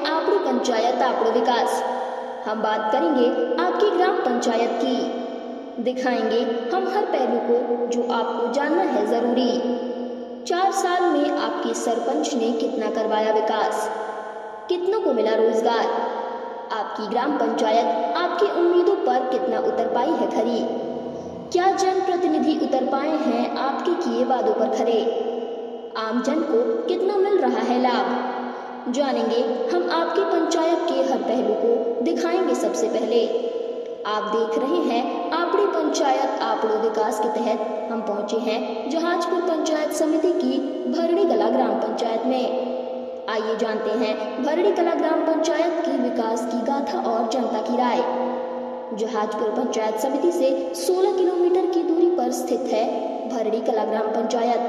आपकी पंचायत आपको विकास। हम बात करेंगे आपकी ग्राम पंचायत की। दिखाएंगे हम हर पहलू को जो आपको जानना है ज़रूरी। 4 साल में आपके सरपंच ने कितना करवाया विकास, कितनों को मिला रोजगार, आपकी ग्राम पंचायत आपकी उम्मीदों पर कितना उतर पाई है खरी, क्या जनप्रतिनिधि उतर पाए हैं आपके किए वादों पर खरे, आम जन को कितना मिल रहा है लाभ। जानेंगे हम आपकी पंचायत के हर पहलू को, दिखाएंगे सबसे पहले। आप देख रहे हैं आपकी पंचायत आपड़ो विकास के तहत हम पहुंचे हैं जहाजपुर पंचायत समिति की भरड़ी कला ग्राम पंचायत में। आइए जानते हैं भरड़ी कला ग्राम पंचायत की विकास की गाथा और जनता की राय। जहाजपुर पंचायत समिति से 16 किलोमीटर की दूरी पर स्थित है भरड़ी कला ग्राम पंचायत।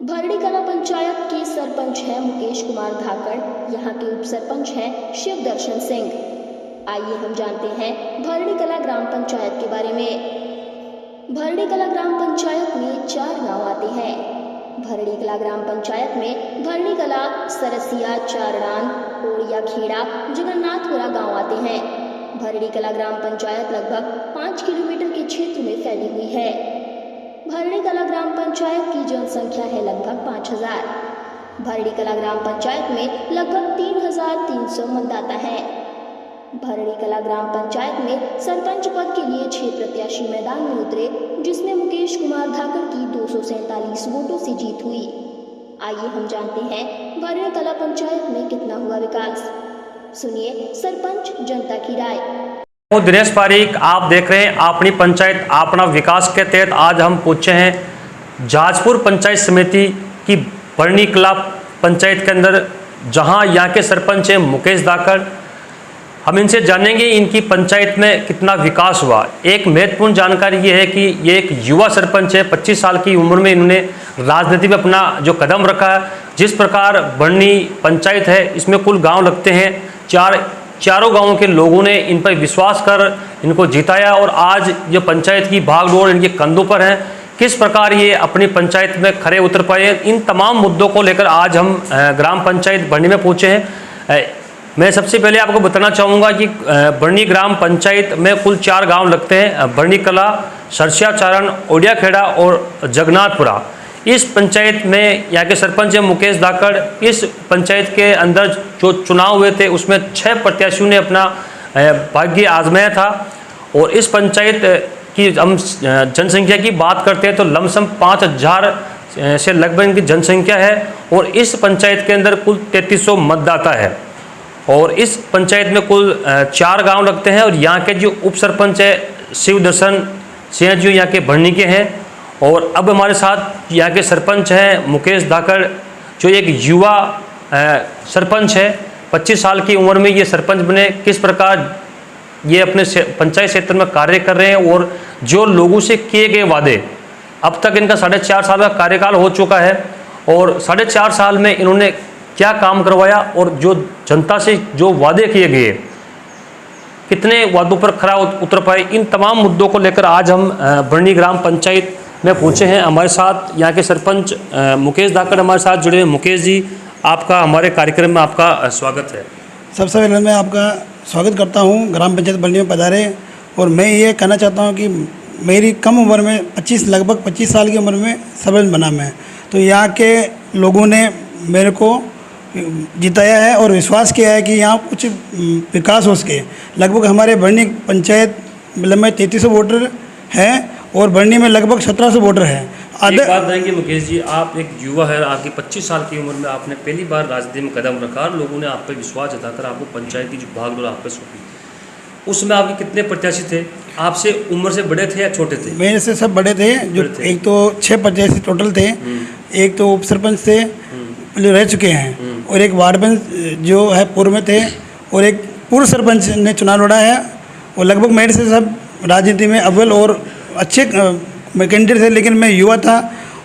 भरड़ी कला पंचायत के सरपंच हैं मुकेश कुमार धाकड़, यहाँ के उप सरपंच हैं शिव दर्शन सिंह। आइए हम जानते हैं भरड़ी कला ग्राम पंचायत के बारे में। भरड़ी कला ग्राम पंचायत में 4 गांव आते हैं। भरड़ी कला ग्राम पंचायत में भरड़ी कला, सरसिया, चारडान, ओड़िया खेड़ा, जगन्नाथपुरा गांव आते हैं। भरड़ी कला ग्राम पंचायत लगभग 5 किलोमीटर के क्षेत्र में फैली हुई है। भरड़ी कला ग्राम पंचायत की जनसंख्या है लगभग 5000। भरड़ी कला ग्राम पंचायत में लगभग 3300 मतदाता हैं। भरड़ी कला ग्राम पंचायत में सरपंच पद के लिए 6 प्रत्याशी मैदान में उतरे, जिसमें मुकेश कुमार धाकड़ की 247 वोटों से जीत हुई। आइए हम जानते हैं भरड़ी कला पंचायत में कितना हुआ विकास। सुनिए सरपंच जनता की राय। दिनेश पारीक, आप देख रहे हैं अपनी पंचायत अपना विकास के तहत आज हम पहुंचे हैं जहाजपुर पंचायत समिति की भरड़ी कला पंचायत के अंदर, जहां यहां के सरपंच हैं मुकेश धाकड़। हम इनसे जानेंगे इनकी पंचायत में कितना विकास हुआ। एक महत्वपूर्ण जानकारी ये है कि ये एक युवा सरपंच है। 25 साल की उम्र में इन्होंने राजनीति में अपना जो कदम रखा है। जिस प्रकार भरड़ी पंचायत है, इसमें कुल गांव लगते हैं। चारों गांवों के लोगों ने इन पर विश्वास कर इनको जिताया और आज ये पंचायत की भागदौड़ इनके कंधों पर है। किस प्रकार ये अपनी पंचायत में खरे उतर पाए, इन तमाम मुद्दों को लेकर आज हम ग्राम पंचायत भरड़ी में पहुंचे हैं। मैं सबसे पहले आपको बताना चाहूँगा कि भरड़ी ग्राम पंचायत में कुल 4 गांव लगते हैं। भरड़ी कला, सरसिया, चारण, ओड़िया खेड़ा और जगन्नाथपुरा। इस पंचायत में यहाँ के सरपंच है मुकेश धाकड़। इस पंचायत के अंदर जो चुनाव हुए थे उसमें 6 प्रत्याशियों ने अपना भाग्य आजमाया था। और इस पंचायत की हम जनसंख्या की बात करते हैं तो लमसम 5000 से लगभग इनकी जनसंख्या है। और इस पंचायत के अंदर कुल 3300 मतदाता है। और इस पंचायत में कुल 4 गांव लगते हैं। और यहाँ के जो उप सरपंच है शिव दर्शन सिंह जी यहाँ के भरड़ी के हैं। और अब हमारे साथ यहाँ के सरपंच हैं मुकेश धाकड़, जो एक युवा सरपंच है। 25 साल की उम्र में ये सरपंच बने। किस प्रकार ये अपने पंचायत क्षेत्र में कार्य कर रहे हैं और जो लोगों से किए गए वादे, अब तक इनका 4.5 साल का कार्यकाल हो चुका है। और 4.5 साल में इन्होंने क्या काम करवाया और जो जनता से जो वादे किए गए, कितने वादों पर खरा उतर पाए, इन तमाम मुद्दों को लेकर आज हम भरड़ी ग्राम पंचायत में पहुंचे हैं। हमारे साथ यहाँ के सरपंच मुकेश धाकड़ हमारे साथ जुड़े हैं। मुकेश जी, आपका हमारे कार्यक्रम में आपका स्वागत है। सबसे पहले मैं आपका स्वागत करता हूँ ग्राम पंचायत भरड़ी में पधारे। और मैं ये कहना चाहता हूँ कि मेरी कम उम्र में लगभग 25 साल की उम्र में सरपंच बना मैं, तो यहाँ के लोगों ने मेरे को जिताया है और विश्वास किया है कि यहाँ कुछ विकास हो सके। लगभग हमारे भरड़ी पंचायत में 3300 वोटर हैं और भरड़ी में लगभग 1700 वोटर हैं। एक बात है कि मुकेश जी, आप एक युवा है, आपकी 25 साल की उम्र में आपने पहली बार राजनीति में कदम रखा। लोगों ने आप पर विश्वास जताकर आपको पंचायत की जो भागदौड़ आप पर सौंपी, उसमें आपके कितने प्रत्याशी थे? आपसे उम्र से बड़े थे या छोटे थे? मेरे से सब बड़े थे। जो एक तो 6 प्रत्याशी टोटल थे। एक तो उप सरपंच थे जो रह चुके हैं, और एक वार्ड पंच जो है पूर्व में थे, और एक पूर्व सरपंच ने चुनाव लड़ा है। और लगभग मेरे से सब राजनीति में अव्वल और अच्छे कैंडिडेट थे। लेकिन मैं युवा था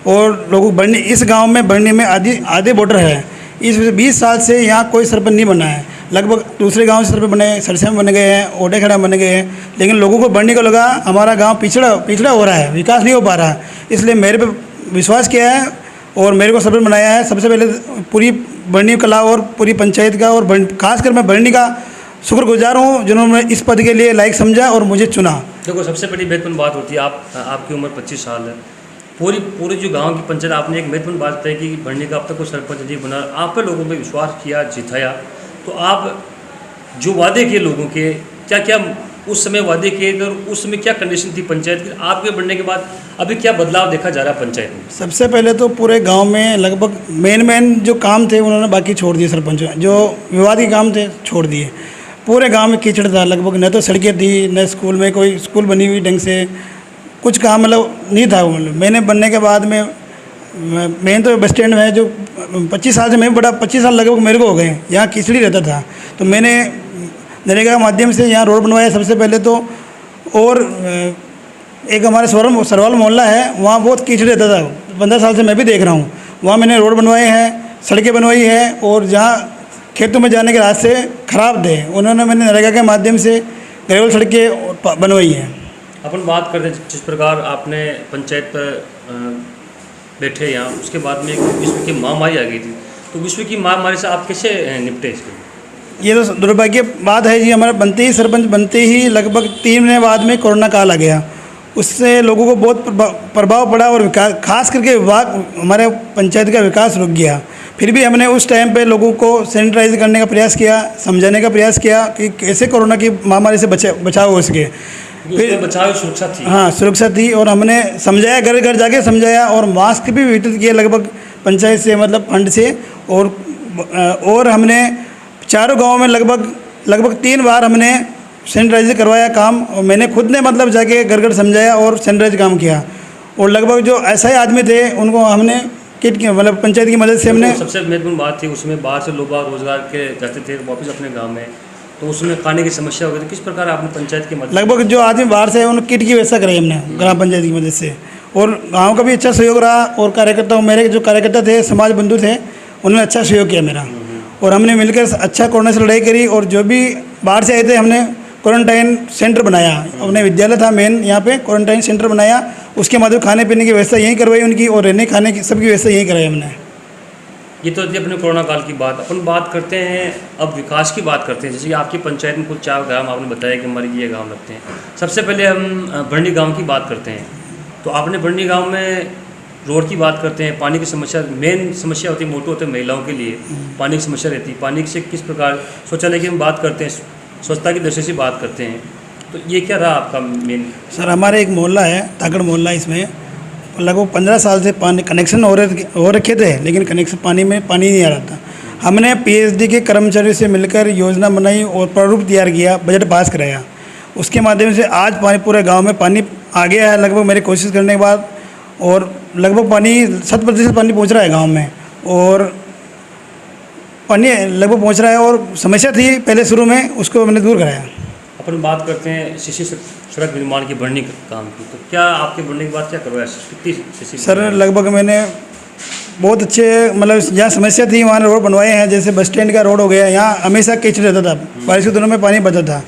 और लोगों भरड़ी, इस गांव में भरड़ी में आधे वोटर है। इस 20 साल से यहाँ कोई सरपंच नहीं बना है। लगभग दूसरे गांव से सरपंच बने, सरसिया में बन गए हैं, ओड़े खड़ा बन गए हैं। लेकिन लोगों को भरड़ी को लगा हमारा गाँव पिछड़ा हो रहा है, विकास नहीं हो पा रहा है। इसलिए मेरे पे विश्वास किया है और मेरे को सरपंच बनाया है। सबसे पहले पूरी बरनी कला और पूरी पंचायत का और खासकर मैं बरनी का शुक्रगुजार हूँ जिन्होंने इस पद के लिए लायक समझा और मुझे चुना। देखो, सबसे बड़ी महत्वपूर्ण बात होती है, आपकी उम्र 25 साल है, पूरे जो गांव की पंचायत, आपने एक महत्वपूर्ण बात बताई कि बढ़ने का अब तक कोई सरपंच नहीं बना, आप पे लोगों पे विश्वास किया, जिताया। तो आप जो वादे किए लोगों के, क्या क्या उस समय वादे किए थे और उस समय क्या कंडीशन थी पंचायत की, आपके बढ़ने के बाद अभी क्या बदलाव देखा जा रहा है पंचायत में? सबसे पहले तो पूरे गांव में लगभग मेन जो काम थे उन्होंने बाकी छोड़ दिए। सरपंच जो विवादी काम थे छोड़ दिए। पूरे गांव में कीचड़ था लगभग, न तो सड़कें थी, न स्कूल में कोई स्कूल बनी हुई ढंग से, कुछ काम मतलब नहीं था। मतलब मैंने बनने के बाद में मेन तो बस स्टैंड में जो 25 साल से मैं बड़ा 25 साल लगभग मेरे को हो गए, यहाँ कीचड़ी रहता था। तो मैंने नरेगा के माध्यम से यहाँ रोड बनवाया सबसे पहले तो। और एक हमारे सरवाल मोहल्ला है, वहाँ बहुत कीचड़ रहता था, 15 साल से मैं भी देख रहा हूँ। वहाँ मैंने रोड बनवाए हैं, सड़कें बनवाई है, और जहाँ खेतों में जाने के रास्ते खराब थे उन्होंने मैंने नरेगा के माध्यम से ग्रेवल सड़कें बनवाई हैं। अपन बात करते हैं जिस प्रकार आपने पंचायत पर बैठे यहाँ, उसके बाद में एक विश्व की महामारी आ गई थी, तो विश्व की महामारी से आप कैसे निपटे इसके? ये तो दुर्भाग्य बात है जी, हमारे बनते ही सरपंच बनते ही लगभग 3 महीने बाद में कोरोना काल आ गया। उससे लोगों को बहुत प्रभाव पड़ा और विकास, खास करके हमारे पंचायत का विकास रुक गया। फिर भी हमने उस टाइम पे लोगों को सैनिटाइज करने का प्रयास किया, समझाने का प्रयास किया कि कैसे कोरोना की महामारी से बचाव हो सके। फिर बचाव सुरक्षा थी। हाँ, सुरक्षा थी, और हमने समझाया, घर घर जाके समझाया, और मास्क भी वितरित किए लगभग पंचायत से, मतलब फंड से। और हमने चारों गाँव में लगभग 3 बार हमने सैनिटाइज करवाया काम, और मैंने खुद ने मतलब जाके घर घर समझाया और सैनिटाइज काम किया। और लगभग जो ऐसा ही आदमी थे उनको हमने किट की मतलब पंचायत की मदद से हमने। सबसे महत्वपूर्ण बात थी, उसमें बाहर से लोग रोजगार के जाते थे वापस अपने गांव में, तो उसमें खाने की समस्या हो गई थी। किस प्रकार आपने पंचायत की मदद? लगभग जो आदमी बाहर से है उन्हें किट की व्यवस्था कराई हमने ग्राम पंचायत की मदद से, और गाँव का भी अच्छा सहयोग रहा। और कार्यकर्ता, मेरे जो कार्यकर्ता थे, समाज बंधु थे, उन्होंने अच्छा सहयोग किया मेरा, और हमने मिलकर अच्छा कोरोना से लड़ाई करी। और जो भी बाहर से आए थे हमने क्वारंटाइन सेंटर बनाया, अपने विद्यालय था मेन, यहाँ पे क्वारंटाइन सेंटर बनाया। उसके माध्यम खाने पीने की व्यवस्था यहीं करवाई उनकी, और रहने खाने की सबकी व्यवस्था यहीं कराई हमने। ये तो थी अपने कोरोना काल की बात। अपन बात करते हैं अब विकास की बात करते हैं। जैसे कि आपकी पंचायत में कुछ 4 गाँव आपने बताया कि मरगी ये गाँव लगते हैं। सबसे पहले हम बरनी गाँव की बात करते हैं। तो आपने बरनी गाँव में रोड की बात करते हैं, पानी की समस्या, मेन समस्या होती है, मोटो होते हैं महिलाओं के लिए पानी की समस्या रहती है। पानी से किस प्रकार शौचालय की हम बात करते हैं, स्वच्छता की दृष्टि से बात करते हैं, तो ये क्या रहा आपका मेन? सर, हमारे एक मोहल्ला है, ताकड़ मोहल्ला, इसमें लगभग 15 साल से पानी कनेक्शन हो रखे थे, लेकिन कनेक्शन पानी नहीं आ रहा था। हमने पीएचडी के कर्मचारियों से मिलकर योजना बनाई और प्रारूप तैयार किया, बजट पास कराया। उसके माध्यम से आज पूरे गाँव में पानी आ गया है लगभग मेरी कोशिश करने के बाद, और लगभग पानी 100% पानी पहुँच रहा है गाँव में, और पानी लगभग पहुँच रहा है। और समस्या थी पहले शुरू में, उसको हमने दूर कराया। अपन बात करते हैं सीसी सड़क निर्माण की बढ़ने के काम की, तो क्या आपके बढ़ने के बाद क्या करवाया, कितनी सीसी? सर, लगभग मैंने बहुत अच्छे, मतलब जहाँ समस्या थी वहाँ रोड बनवाए हैं। जैसे बस स्टैंड का रोड हो गया, यहाँ हमेशा कीचड़ रहता था, बारिश के दिनों में पानी बहता था,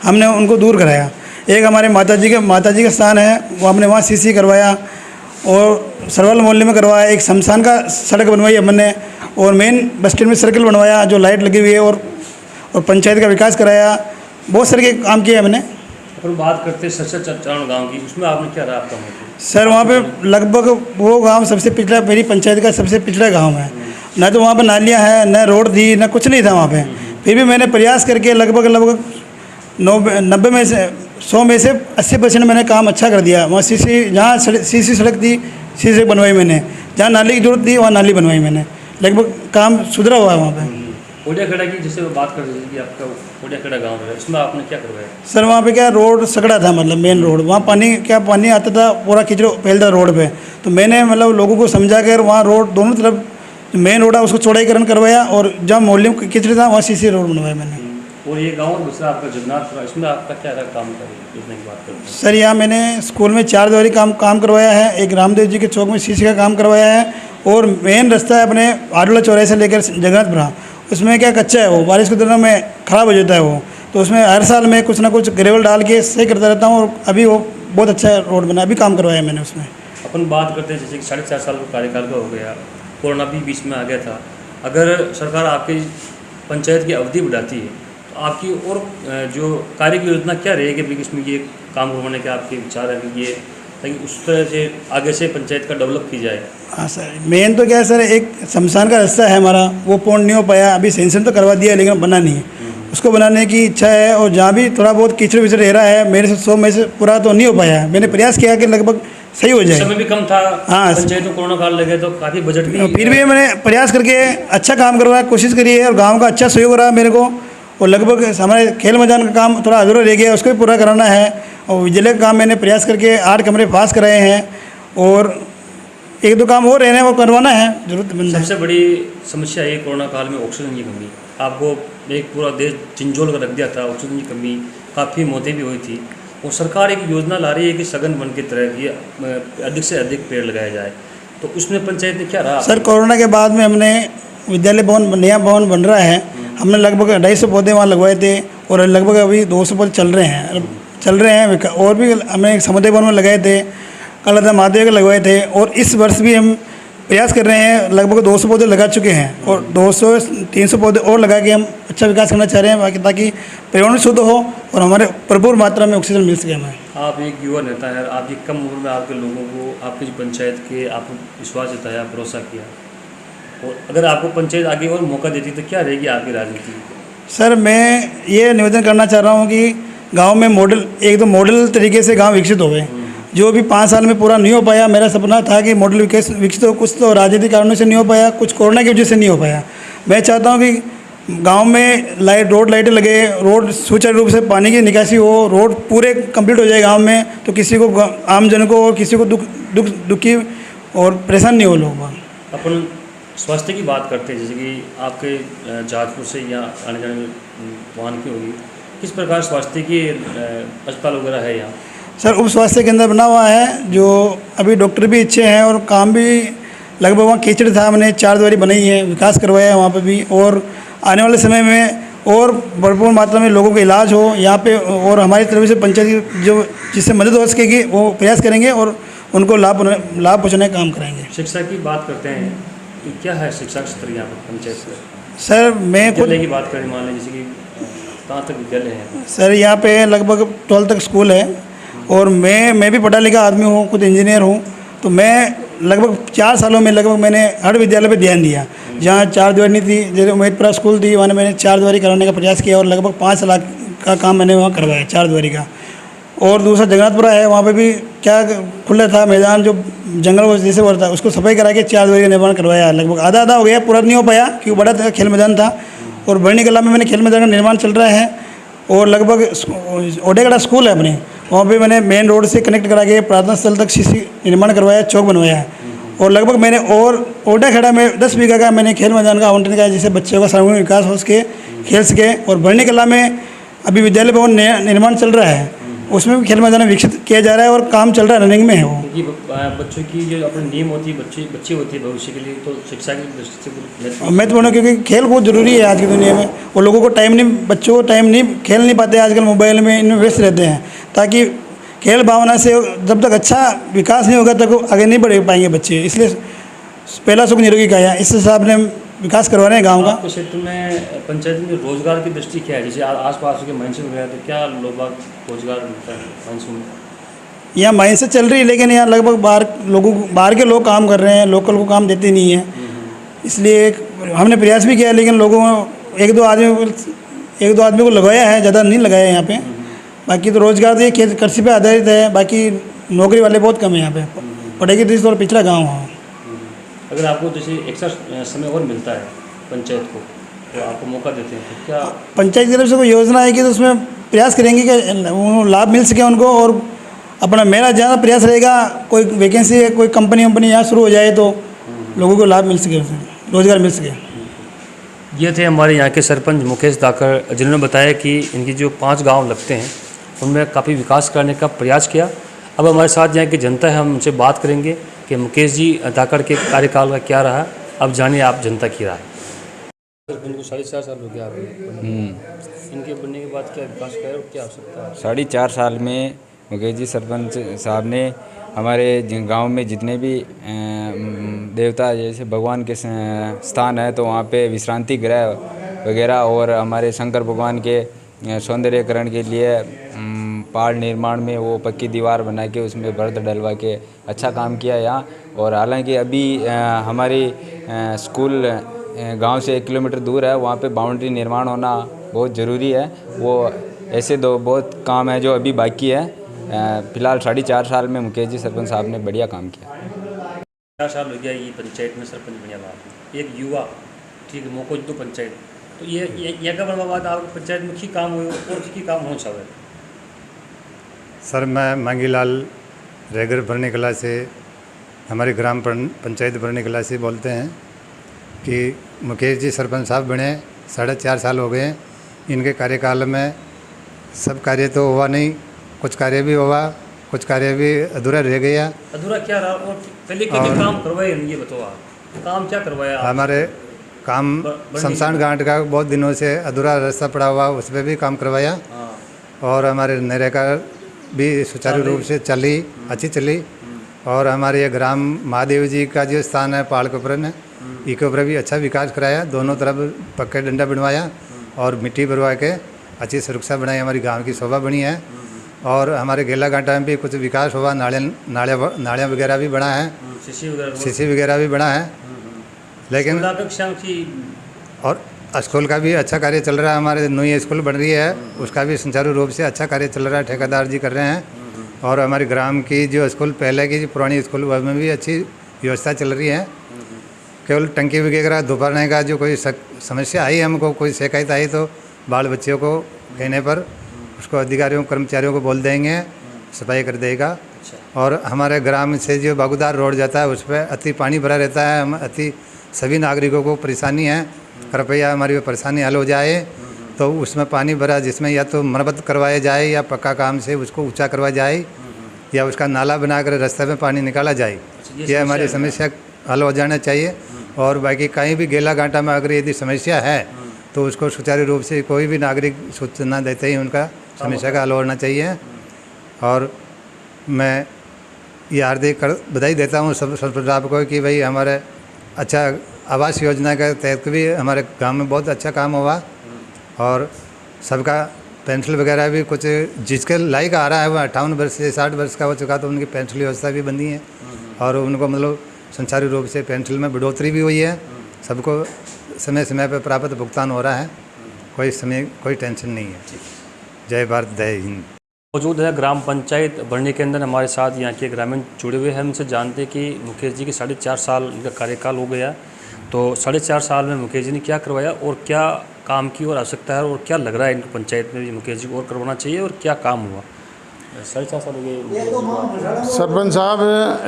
हमने उनको दूर कराया। एक हमारे माता जी का स्थान है, वो हमने वहाँ सीसी करवाया, और सरवाल मोहल्ले में करवाया। एक शमशान का सड़क बनवाई हमने, और मेन बस स्टैंड में सर्कल बनवाया जो लाइट लगी हुई है, और पंचायत का विकास कराया। बहुत सारे काम किए हमने। अपन बात करते हैं चरण गाँव की, उसमें आपने क्या रहा आपका मौका? सर, वहाँ पे लगभग वो गांव सबसे पिछड़ा, मेरी पंचायत का सबसे पिछड़ा गांव है। ना तो वहाँ पे नालियाँ हैं, न रोड थी, न कुछ नहीं था वहाँ पे। फिर भी मैंने प्रयास करके लगभग 90 में से 100 में से 80% मैंने काम अच्छा कर दिया। वहाँ जहाँ सीसी सड़क थी, सीसी बनवाई मैंने। जहाँ नाली की जरूरत थी वहाँ नाली बनवाई मैंने। लगभग काम सुधरा हुआ है वहाँ पे। ओडियाखेड़ा की जैसे बात कर रही थी कि आपका ओडियाखेड़ा गाँव है, उसमें आपने क्या करवाया? सर, वहाँ पे क्या रोड सकड़ा था, मतलब मेन रोड, वहाँ पानी आता था, पूरा कीचड़ फैलता रोड पे। तो मैंने मतलब लोगों को समझा कर वहाँ रोड दोनों तरफ मेन रोड है उसको चौड़ाईकरण करवाया, और जहाँ मोहल्ले में कीचड़ था वहाँ सीसी रोड बनवाया मैंने। और ये गाँव दूसरा आपका जगन्नाथ, इसमें आपका क्या काम करने की बात करते हैं? सर, यहाँ मैंने स्कूल में 4 दीवारी काम करवाया है। एक रामदेव जी के चौक में सीसी का काम करवाया है, और मेन रास्ता है अपने आडोला चौराहे से लेकर जगन्नाथपुरा, उसमें क्या कच्चा है, वो बारिश के दिनों में ख़राब हो जाता है वो। तो उसमें हर साल मैं कुछ ना कुछ ग्रेवल डाल के सही करता रहता हूँ, और अभी वो बहुत अच्छा रोड बना, अभी काम करवाया मैंने उसमें। अपन बात करते हैं जैसे कि 4.5 साल का कार्यकाल का हो गया, कोरोना भी बीच में आ गया था। अगर सरकार आपकी पंचायत की अवधि बढ़ाती है तो आपकी और जो कार्य की योजना क्या रहेगी कि इसमें ये काम करवाने के आपके विचार है कि ये, ताकि उस तरह से आगे से पंचायत का डेवलप की जाए? हाँ सर, मेन तो क्या है सर, एक शमशान का रास्ता है हमारा, वो पूर्ण नहीं हो पाया। अभी सेंशन तो करवा दिया है लेकिन बना नहीं है। उसको बनाने की इच्छा है, और जहाँ भी थोड़ा बहुत कीचड़ विचड़ रह रहा है, मेरे से 100 में से पूरा तो नहीं हो पाया है। मैंने प्रयास किया कि लगभग सही हो जाए। समय भी कम था, हाँ, पंचायत में कोरोना काल लगे तो काफ़ी बजट भी, फिर भी मैंने प्रयास करके अच्छा काम करवाया, कोशिश करी है, और गाँव का अच्छा सहयोग रहा मेरे को। और लगभग हमारे खेल मैदान का काम थोड़ा अधूरा रह गया, उसको भी पूरा कराना है। और विद्यालय का काम मैंने प्रयास करके 8 कमरे पास कराए हैं, और 1-2 काम और रहने वो करवाना है, जरूरतमंद है। सबसे बड़ी समस्या है कोरोना काल में ऑक्सीजन की कमी। आपको एक पूरा देश झंझोल कर रख दिया था, ऑक्सीजन की कमी, काफ़ी मौतें भी हुई थी। और सरकार एक योजना ला रही है कि सघन वन की तरह कि अधिक से अधिक पेड़ लगाया जाए, तो उसमें पंचायत ने क्या रहा? सर, कोरोना के बाद में हमने विद्यालय भवन, नया भवन बन रहा है, हमने लगभग 250 पौधे वहाँ लगवाए थे, और लगभग अभी 200 पौधे चल रहे हैं। और भी हमने समुदाय भवन में लगाए थे, कलरदा महादेव के लगवाए थे, और इस वर्ष भी हम प्रयास कर रहे हैं, लगभग 200 पौधे लगा चुके हैं, और 200-300 पौधे और लगा के हम अच्छा विकास करना चाह रहे हैं, ताकि पर्यावरण शुद्ध हो और हमारे भरपूर मात्रा में ऑक्सीजन मिल सके हमें। आप एक युवा नेता हैं, आपकी कम उम्र में आपके लोगों को आपकी जो पंचायत के आपको विश्वास जताया, भरोसा किया, और अगर आपको पंचायत आगे और मौका देती तो क्या रहेगी आपकी राजनीति? सर, मैं ये निवेदन करना चाह रहा हूँ कि गांव में मॉडल तरीके से गांव विकसित हो गए। जो भी 5 साल में पूरा नहीं हो पाया, मेरा सपना था कि मॉडल विकसित हो। कुछ तो राजनीतिक कारणों से नहीं हो पाया, कुछ कोरोना की वजह से नहीं हो पाया। मैं चाहता हूँ कि गांव में लाइटें लगे, रोड सुचारू रूप से पानी की निकासी हो, रोड पूरे कंप्लीट हो जाए गांव में, तो किसी को, आम जन को, और किसी को दुखी और परेशान नहीं हो लोग। अपन स्वास्थ्य की बात करते हैं, जैसे कि आपके जहाजपुर से यहाँ आने जाने में वाहन की होगी, किस प्रकार स्वास्थ्य की अस्पताल वगैरह है यहाँ? सर, उप स्वास्थ्य केंद्र बना हुआ है, जो अभी डॉक्टर भी अच्छे हैं, और काम भी लगभग वहाँ कीचड़ था, हमने 4 द्वारी बनाई है, विकास करवाया है वहाँ पे भी। और आने वाले समय में और भरपूर मात्रा में लोगों का इलाज हो यहाँ पे, और हमारी तरफ से पंचायत की जो जिससे मदद हो सकेगी वो प्रयास करेंगे, और उनको लाभ पहुँचाने का काम करेंगे। शिक्षा की बात करते हैं, तो क्या है शिक्षा का स्तर यहाँ पर पंचायत से? सर, मैं खुद विद्यालय की बात करें, मान लें जैसे कि कहाँ तक विद्यालय है? सर, यहाँ पे लगभग 12 तक स्कूल है, और मैं भी पढ़ा लिखा आदमी हूँ, खुद इंजीनियर हूँ। तो मैं लगभग 4 सालों में लगभग मैंने हर विद्यालय पे ध्यान दिया। जहाँ 4 द्वारी नहीं थी, जैसे उमेदपुरा स्कूल थी, वहाँ मैंने 4 द्वारी कराने का प्रयास किया, और लगभग 5 लाख का काम मैंने वहाँ करवाया 4 द्वारी का। और दूसरा जगन्नाथपुरा है, वहाँ पे भी क्या खुला था मैदान, जो जंगल जैसे वो था, उसको सफाई करा के 4 द्वारी का निर्माण करवाया। लगभग आधा हो गया, पूरा नहीं हो पाया क्योंकि बड़ा था, खेल मैदान था। और बरनी कला में मैंने खेल मैदान का निर्माण चल रहा है, और लगभग ओडेगड़ा स्कूल है अपने, वहाँ पे मैंने मेन रोड से कनेक्ट करा के प्रार्थना स्थल तक सीसी निर्माण करवाया, चौक बनवाया है। और लगभग मैंने और ओडेगड़ा में 10 बीघा का मैंने खेल मैदान का आवंटन किया, जिससे बच्चों का सर्वांगीण विकास हो सके, खेल सके। और बरनी कला में अभी विद्यालय भवन निर्माण चल रहा है, उसमें भी खेल मैदान विकसित किया जा रहा है, और काम चल रहा है, रनिंग में है वो। क्योंकि बच्चों की जो अपनी नींव होती है, बच्ची होती है भविष्य के लिए, तो शिक्षा की दृष्टि से महत्वपूर्ण है, क्योंकि खेल बहुत ज़रूरी है आज की दुनिया में। और लोगों को टाइम नहीं, बच्चों को टाइम नहीं, खेल नहीं पाते आजकल, मोबाइल में इनमें व्यस्त रहते हैं। ताकि खेल भावना से जब तक अच्छा विकास नहीं होगा तब आगे नहीं बढ़ पाएंगे बच्चे। इसलिए पहला सुख निरोगी काया, इस हिसाब से विकास करवा रहे हैं गाँव का। आपके क्षेत्र में पंचायत में रोजगार की दृष्टि क्या है? जैसे आसपास के मानसून वगैरह, तो क्या लोग रोजगार मिलता है मानसून में? यहाँ माइन से चल रही है, लेकिन यहाँ लगभग बाहर के लोग काम कर रहे हैं, लोकल को काम देते नहीं हैं। इसलिए हमने प्रयास भी किया, लेकिन लोगों एक दो आदमी को लगाया है, ज़्यादा नहीं लगाया यहाँ पे। बाकी तो रोजगार तो ये कृषि पे आधारित है, बाकी नौकरी वाले बहुत कम है यहाँ पे। पढ़ाई की दृष्टि से और पिछड़ा गाँव है। अगर आपको जैसे एक्स्ट्रा समय और मिलता है पंचायत को, तो आपको मौका देते हैं, तो क्या पंचायत की तरफ से कोई योजना आएगी तो उसमें प्रयास करेंगे कि लाभ मिल सके उनको। और अपना मेरा ज़्यादा प्रयास रहेगा, कोई वैकेंसी है, कोई कंपनी यहाँ शुरू हो जाए तो लोगों को लाभ मिल सके, रोजगार मिल सके। ये थे हमारे यहाँ के सरपंच मुकेश दाकर, जिन्होंने बताया कि इनकी जो 5 गांव लगते हैं उनमें काफ़ी विकास करने का प्रयास किया। अब हमारे साथ यहाँ की जनता है, हम उनसे बात करेंगे कि मुकेश जी दाकर के कार्यकाल का क्या रहा। अब जानिए आप जनता की राय। सरपंच को 4.5 साल हो गया, इनके बनने के बाद क्या विकास किया और क्या आवश्यकता है? 4.5 साल में मुकेश जी सरपंच साहब ने हमारे गांव में जितने भी देवता जैसे भगवान के स्थान है तो वहाँ पे विश्रांति गृह वगैरह, और हमारे शंकर भगवान के सौंदर्यकरण के लिए पहाड़ निर्माण में वो पक्की दीवार बना के उसमें भरत डलवा के अच्छा काम किया यहाँ। और हालांकि अभी हमारी स्कूल गांव से 1 किलोमीटर दूर है, वहाँ पे बाउंड्री निर्माण होना बहुत ज़रूरी है। वो ऐसे दो बहुत काम है जो अभी बाकी है। फिलहाल 4.5 साल में मुकेश जी सरपंच साहब ने बढ़िया काम किया। 4 साल हो गया ये पंचायत में सरपंच बढ़िया बात। एक युवा ठीक है मौको जो पंचायत तो ये का बड़ा बात आपकी पंचायत में की काम हुए और की काम हो चाहे। सर मैं मांगीलाल रेगर भरनी कला से, हमारे ग्राम पंचायत भरनी कला से बोलते हैं कि मुकेश जी सरपंच साहब बने 4.5 साल हो गए। इनके कार्यकाल में सब कार्य तो हुआ नहीं, कुछ कार्य भी हुआ, कुछ कार्य भी अधूरा रह गया। अधूरा क्या रहा और पहले क्या काम करवाए ये बताओ आप, काम क्या करवाया? हमारे काम शमशान घाट का बहुत दिनों से अधूरा रास्ता पड़ा हुआ, उस पर भी काम करवाया। और हमारे नरेगा भी सुचारू रूप से चली, अच्छी चली। और हमारे ये ग्राम महादेव जी का जो स्थान है पहाड़ के ऊपर ने, इसके ऊपर भी अच्छा विकास कराया। दोनों तरफ पक्के डंडा बनवाया और मिट्टी भरवा के अच्छी सुरक्षा बनाई, हमारी गांव की शोभा बनी है। और हमारे गेला घाटा में भी कुछ विकास हुआ, नालियाँ वगैरह भी बना है, सीसी वगैरह भी बना है। लेकिन और स्कूल का भी अच्छा कार्य चल रहा है। हमारे नई स्कूल बन रही है, उसका भी सुचारू रूप से अच्छा कार्य चल रहा है, ठेकेदार जी कर रहे हैं। और हमारे ग्राम की जो स्कूल पहले की जो पुरानी स्कूल उसमें भी अच्छी व्यवस्था चल रही है। केवल टंकी वगैरह दोपहर का जो कोई समस्या आई हमको, कोई शिकायत आई तो बाल बच्चों को कहने पर उसको अधिकारियों कर्मचारियों को बोल देंगे, सफाई कर देगा। और हमारे ग्राम से जो बागुदार रोड जाता है उस पर अति पानी भरा रहता है, हम अति सभी नागरिकों को परेशानी है। कृपया हमारी वो परेशानी हल हो जाए। तो उसमें पानी भरा जिसमें या तो मरम्मत करवाया जाए या पक्का काम से उसको ऊंचा करवाया जाए या उसका नाला बनाकर रास्ते में पानी निकाला जाए। ये हमारी समस्या हल हो जाना चाहिए। और बाकी कहीं भी गेला घाटा में अगर यदि समस्या है तो उसको सुचारू रूप से कोई भी नागरिक सूचना देते ही उनका समस्या का हल होना चाहिए। और मैं ये हार्दिक बधाई देता हूँ सब आपको कि भाई हमारे अच्छा आवास योजना के तहत भी हमारे गांव में बहुत अच्छा काम हुआ। और सबका पेंशन वगैरह भी कुछ जिसके लायक आ रहा है वो 58 वर्ष से 60 वर्ष का हो चुका तो उनकी पेंशन व्यवस्था भी बनी है। और उनको मतलब संचारी रूप से पेंशन में बढ़ोतरी भी हुई है। सबको समय समय पर प्राप्त भुगतान हो रहा है, कोई टेंशन नहीं है। जय भारत, जय हिंद। मौजूद है ग्राम पंचायत भरनी के अंदर, हमारे साथ यहाँ के ग्रामीण जुड़े हुए हैं। हमसे जानते हैं कि मुकेश जी के 4.5 साल का कार्यकाल हो गया। तो 4.5 साल में मुकेश जी ने क्या करवाया और क्या काम की और आवश्यकता है और क्या लग रहा है इनको पंचायत में भी मुकेश जी को और करवाना चाहिए और क्या काम हुआ? 4.5 साल हो गए। सरपंच साहब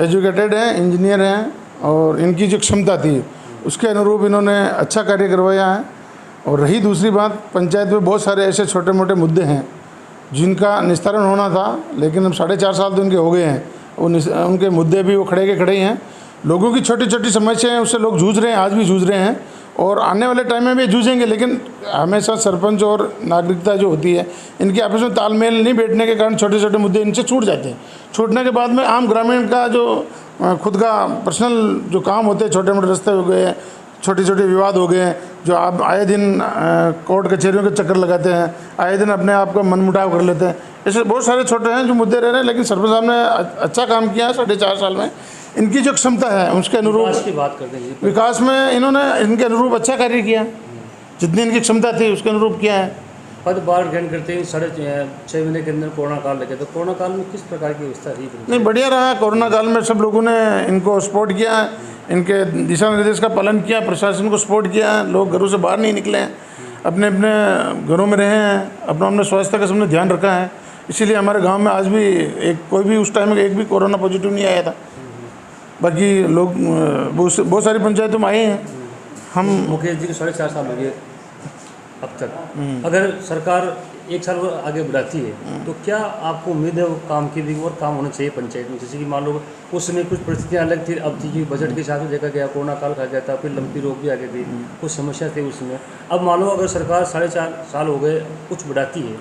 एजुकेटेड हैं, इंजीनियर हैं और इनकी जो क्षमता थी उसके अनुरूप इन्होंने अच्छा कार्य करवाया है। और रही दूसरी बात, पंचायत में बहुत सारे ऐसे छोटे मोटे मुद्दे हैं जिनका निस्तारण होना था, लेकिन अब 4.5 साल तो इनके हो गए हैं। उनके मुद्दे भी वो खड़े के खड़े ही हैं। लोगों की छोटी छोटी समस्याएं हैं, उससे लोग जूझ रहे हैं, आज भी जूझ रहे हैं और आने वाले टाइम में भी जूझेंगे। लेकिन हमेशा सरपंच और नागरिकता जो होती है इनके आपस में तालमेल नहीं बैठने के कारण छोटे छोटे मुद्दे इनसे छूट जाते हैं। छूटने के बाद में आम ग्रामीण का जो खुद का पर्सनल जो काम होते हैं, छोटे मोटे रास्ते हो गए, छोटे छोटे विवाद हो गए, जो आप आए दिन कोर्ट कचहरियों के चक्कर लगाते हैं, आए दिन अपने आप का मनमुटाव कर लेते हैं। ऐसे बहुत सारे छोटे हैं जो मुद्दे रह रहे हैं। लेकिन सरपंच साहब ने अच्छा काम किया है 4.5 साल में। इनकी जो क्षमता है उसके अनुरूप विकास की बात करते हैं, विकास में इन्होंने इनके अनुरूप अच्छा कार्य किया, जितनी इनकी क्षमता थी उसके अनुरूप किया है। पदभार ग्रहण करते हैं 6.5 महीने के अंदर कोरोना काल लगे, तो कोरोना काल में किस प्रकार की व्यवस्था रही? नहीं, बढ़िया रहा। कोरोना काल में सब लोगों ने इनको सपोर्ट किया, इनके दिशा निर्देश का पालन किया, प्रशासन को सपोर्ट किया। लोग घरों से बाहर नहीं निकले हैं, अपने अपने घरों में रहे हैं, अपना अपने स्वास्थ्य का सबने ध्यान रखा है। इसीलिए हमारे गांव में आज भी कोई भी उस टाइम में एक भी कोरोना पॉजिटिव नहीं आया था। बाकी लोग बहुत सारी पंचायतों में आए हैं। हम मुकेश जी के 4.5 साल हो गए अब तक। अगर सरकार 1 साल आगे बढ़ाती है तो क्या आपको उम्मीद है वो काम की भी और काम होना चाहिए पंचायत में? जैसे कि मान लो उस समय कुछ परिस्थितियाँ अलग थी, अब थी कि बजट के हिसाब से देखा गया, कोरोना काल खा गया था, फिर लंबी रोग भी आ गई थी, कुछ समस्या थी उसमें। अब मान लो अगर सरकार 4.5 साल हो गए कुछ बढ़ाती है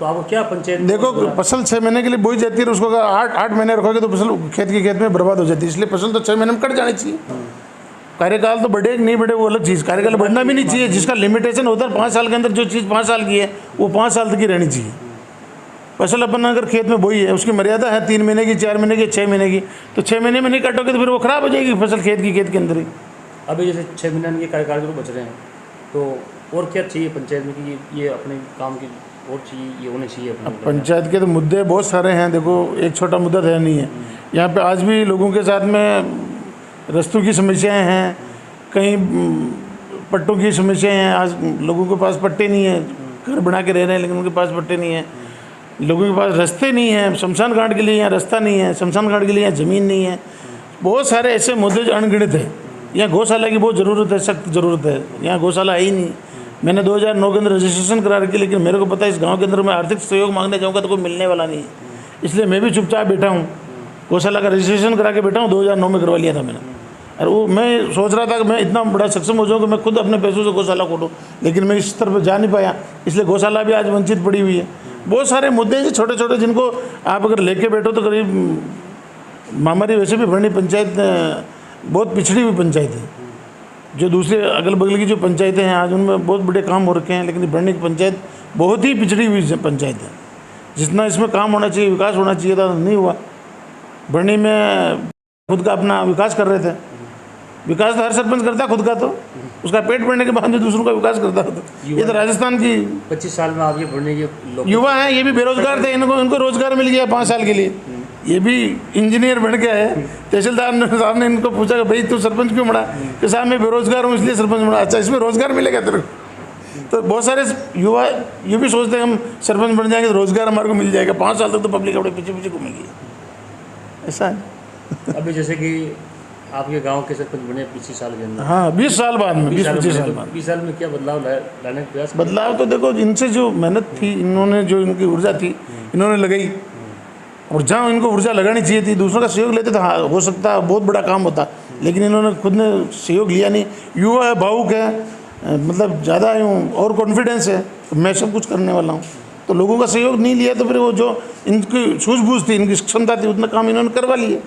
तो आपको क्या पंचायत देखो फसल 6 महीने के लिए बोई जाती है, और उसको अगर 8 महीने रखोगे तो फसल खेत में बर्बाद हो जाती है। इसलिए फसल तो 6 महीने में कट जानी चाहिए। कार्यकाल तो बढ़े कि नहीं बढ़े वो अलग चीज़, कार्यकाल बढ़ना भी नहीं चाहिए। जिसका लिमिटेशन होता है 5 साल के अंदर, जो चीज़ 5 साल की है वो 5 साल तक ही रहनी चाहिए। फसल अपन अगर खेत में बोई है, उसकी मर्यादा है 3 महीने की, 4 महीने की, 6 महीने की, तो 6 महीने में नहीं काटोगे तो फिर वो खराब हो जाएगी फसल खेत के अंदर ही। अभी जैसे 6 महीने के कार्यकाल जो बच रहे हैं, तो और क्या चाहिए पंचायत में कि ये अपने काम की और चाहिए, ये होने चाहिए अपने? पंचायत के तो मुद्दे बहुत सारे हैं। देखो एक छोटा मुद्दा तो है नहीं है। यहाँ पे आज भी लोगों के साथ में रास्तों की समस्याएं हैं, कहीं पट्टों की समस्याएं हैं। आज लोगों के पास पट्टे नहीं है, घर बना के रह रहे हैं लेकिन उनके पास पट्टे नहीं है। लोगों के पास रास्ते नहीं हैं, शमशान घाट के लिए यहाँ रास्ता नहीं है, शमशान घाट के लिए यहाँ ज़मीन नहीं है। बहुत सारे ऐसे मुद्दे जो अनगिनत हैं। यहाँ गौशाला की बहुत ज़रूरत है, सख्त ज़रूरत है। यहाँ गौशाला है ही नहीं। मैंने 2009 के अंदर रजिस्ट्रेशन करा रखी, लेकिन मेरे को पता है इस गांव के अंदर मैं आर्थिक सहयोग मांगने जाऊँगा तो कोई मिलने वाला नहीं है। इसलिए मैं भी चुपचाप बैठा हूँ। गौशाला का रजिस्ट्रेशन करा के बैठा हूँ, 2009 में करवा लिया था मैंने। और वो मैं सोच रहा था कि मैं इतना बड़ा सक्षम हो जाऊँ कि मैं खुद अपने पैसों से गौशाला खोलूँ, लेकिन मैं इस स्तर पर जा नहीं पाया। इसलिए गौशाला भी आज वंचित पड़ी हुई है। बहुत सारे मुद्दे हैं छोटे छोटे, जिनको आप अगर लेके बैठो तो करीब हमारी वैसे भी भरनी पंचायत बहुत पिछड़ी हुई पंचायत है। जो दूसरे अगल बगल की जो पंचायतें हैं आज उनमें बहुत बड़े काम हो रखे हैं, लेकिन भरनी की पंचायत बहुत ही पिछड़ी हुई पंचायत है। जितना इसमें काम होना चाहिए, विकास होना चाहिए था, नहीं हुआ। भरनी में खुद का अपना विकास कर रहे थे। विकास तो हर सरपंच करता है खुद का, तो उसका पेट भरने के बाद दूसरों का विकास करता है। ये तो राजस्थान की 25 साल में आप ये भरने के युवा हैं, ये भी बेरोजगार थे, इनको रोजगार मिल गया 5 साल के लिए। ये भी इंजीनियर बन के आए। तहसीलदार साहब ने इनको पूछा कि भाई तू सरपंच क्यों बना? कि साहब मैं बेरोजगार हूँ इसलिए सरपंच बना। अच्छा, इसमें रोजगार मिलेगा तेरे को? तो बहुत सारे युवा ये भी सोचते हैं हम सरपंच बन जाएंगे तो रोजगार हमारे को मिल जाएगा। 5 साल तक तो पब्लिक अपने पीछे पीछे घूमेगी। ऐसा है। अभी जैसे कि आपके गांव के सरपंच बने 25 साल के अंदर, हाँ 20 साल बाद में, 20-25 साल बाद। 20 साल में क्या बदलाव लाने का प्रयास? बदलाव तो देखो, इनसे जो मेहनत थी, इन्होंने जो इनकी ऊर्जा थी इन्होंने लगाई, और जहाँ इनको ऊर्जा लगानी चाहिए थी दूसरों का सहयोग लेते थे, हाँ हो सकता बहुत बड़ा काम होता, लेकिन इन्होंने खुद ने सहयोग लिया नहीं। युवा है, भावुक है, मतलब ज़्यादा और कॉन्फिडेंस है मैं सब कुछ करने वाला हूँ, तो लोगों का सहयोग नहीं लिया तो फिर वो जो इनकी सूझबूझ थी, इनकी क्षमता थी, उतना काम इन्होंने करवा लिया।